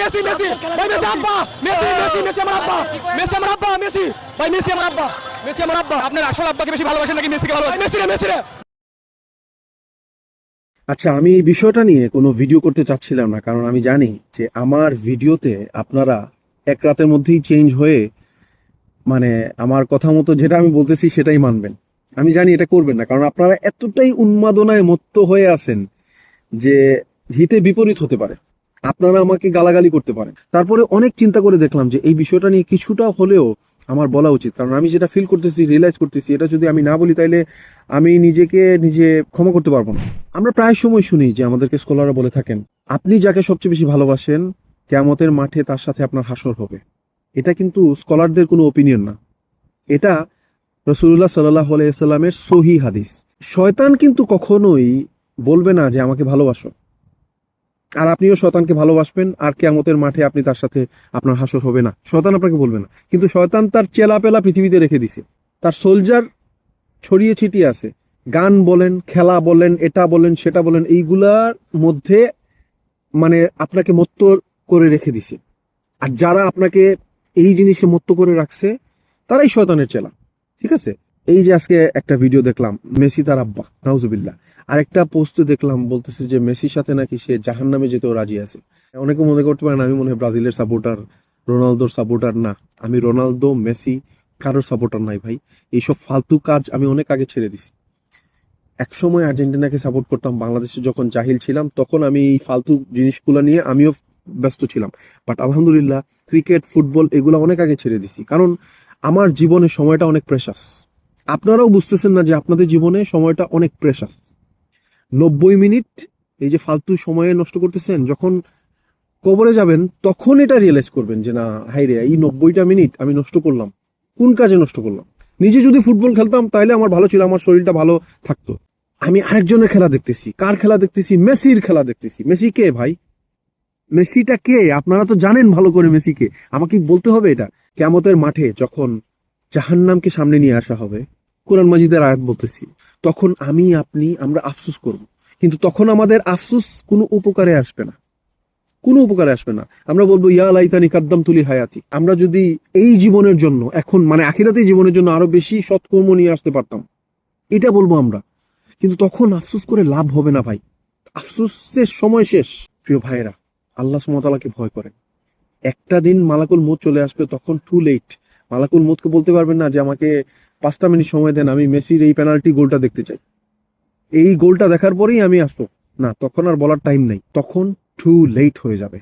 Messi Messi ভাই Messi আব্বা Messi Messi Messi আমার আব্বা মেসি আমার আব্বা মেসি ভাই মেসি আমার আব্বা মেসি আমার আব্বা আপনার আসল আব্বাকে বেশি ভালোবাসেন নাকি মেসিকে ভালোবাসেন মেসি রে মেসি রে আচ্ছা, আমি এই বিষয়টা নিয়ে কোনো ভিডিও করতে চাচ্ছিলাম না, কারণ আমি জানি যে আমার ভিডিওতে আপনারা এক রাতের মধ্যেই চেঞ্জ হয়ে মানে আমার কথা মতো যেটা আমি বলতেছি সেটাই মানবেন। আমি জানি এটা করবেন না, কারণ আপনারা এতটাই উন্মাদনায় মত্ত হয়ে আছেন যে হিতে বিপরীত হতে পারে, আপনারা আমাকে গালাগালি করতে পারেন। তারপরে অনেক চিন্তা করে দেখলাম যে এই বিষয়টা নিয়ে কিছুটা হলেও আমার বলা উচিত, কারণ আমি যেটা ফিল করতেছি, রিয়েলাইজ করতেছি, এটা যদি আমি না বলি তাইলে আমি নিজেকে নিজে ক্ষমা করতে পারবো না। আমরা প্রায় সময় শুনি যে আমাদেরকে স্কলাররা বলে থাকেন, আপনি যাকে সবচেয়ে বেশি ভালোবাসেন কিয়ামতের মাঠে তার সাথে আপনার হাসর হবে। এটা কিন্তু স্কলারদের কোনো ওপিনিয়ন না, এটা রাসূলুল্লাহ সাল্লাল্লাহু আলাইহি ওয়াসাল্লামের সহিহ হাদিস। শয়তান কিন্তু কখনোই বলবে না যে আমাকে ভালোবাসো, আর আপনিও শয়তানকে ভালোবাসবেন, আর কিয়ামতের মাঠে আপনি তার সাথে আপনার হাসর হবে না, শয়তান আপনাকে বলবে না। কিন্তু শয়তান তার চেলাপেলা পৃথিবীতে রেখে দিছে, তার সোলজার ছড়িয়ে ছিটিয়ে আছে। গান বলেন, খেলা বলেন, এটা বলেন, সেটা বলেন, এইগুলার মধ্যে মানে আপনাকে মত্ত করে রেখে দিছে। আর যারা আপনাকে এই জিনিসে মত্ত করে রাখছে তারাই শয়তানের চেলা, ঠিক আছে? এই যে আজকে একটা ভিডিও দেখলাম, মেসি তার আব্বা, নাউজুবিল্লাহ। আরেকটা পোস্টে দেখলাম বলতেছে যে মেসির সাথে নাকি সে জাহান্নামে যেতেও রাজি আছে। অনেকে মনে করতে পারেন আমি মনে হয় ব্রাজিলের সাপোর্টার, রোনালদোর সাপোর্টার। না, আমি রোনালদো, মেসি কারোর সাপোর্টার নাই ভাই। এইসব ফালতু কাজ আমি অনেক আগে ছেড়ে দিছি। একসময় আর্জেন্টিনাকে সাপোর্ট করতাম, বাংলাদেশে যখন জাহিল ছিলাম তখন আমি এই ফালতু জিনিসগুলো নিয়ে আমিও ব্যস্ত ছিলাম। বাট আলহামদুলিল্লাহ ক্রিকেট, ফুটবল এগুলো অনেক আগে ছেড়ে দিছি, কারণ আমার জীবনে সময়টা অনেক প্রেশাস। আপনারাও বুঝতেছেন না যে আপনাদের জীবনে সময়টা অনেক প্রেশাস। 90 মিনিট এই যে ফালতু সময়ে নষ্ট করতেছেন, যখন কবরে যাবেন তখন এটা রিয়েলাইজ করবেন যে না, হাই রে, এই 90টা মিনিট আমি নষ্ট করলাম, কোন কাজে নষ্ট করলাম। নিজে যদি ফুটবল খেলতাম তাহলে আমার ভালো ছিল, আমার শরীরটা ভালো থাকতো। আমি আরেকজনের খেলা দেখতেছি, কার খেলা দেখতেছি? মেসির খেলা দেখতেছি। মেসি কে ভাই? মেসিটা কে? আপনারা তো জানেন ভালো করে মেসি কে, আমাকে বলতে হবে এটা? কিয়ামতের মাঠে যখন জাহান্নামকে সামনে নিয়ে আসা হবে, কোরআন মাজিদের আয়াত বলতেছি, তখন আমি আপনি আমরা আফসোস করব, কিন্তু তখন আমাদের আফসোস কোনো উপকারে আসবে না, কোনো উপকারে আসবে না। আমরা বলবো ইয়া লাইতানি কাদ্দামতু লি হায়াতি। আমরা যদি এই জীবনের জন্য এখন মানে আখিরাতি জীবনের জন্য আরো বেশি সৎকর্ম নিয়ে আসতে পারতাম, এটা বলবো আমরা। কিন্তু তখন আফসোস করে লাভ হবে না ভাই, আফসোসের সময় শেষ। প্রিয় ভাইয়েরা, আল্লাহ সুবহানাহু ওয়া তাআলাকে ভয় করেন। একটা দিন মালাকুল মউত চলে আসবে, তখন টু লেট। মালাকুল মউতকে বলতে পারবেন না যে আমাকে 5টা মিনিট সময় দেন, আমি মেসির এই পেনাল্টি গোলটা দেখতে চাই, এই গোলটা দেখার পরেই আমি আসবো। না, তখন আর বলার টাইম নেই, তখন টু লেট হয়ে যাবে।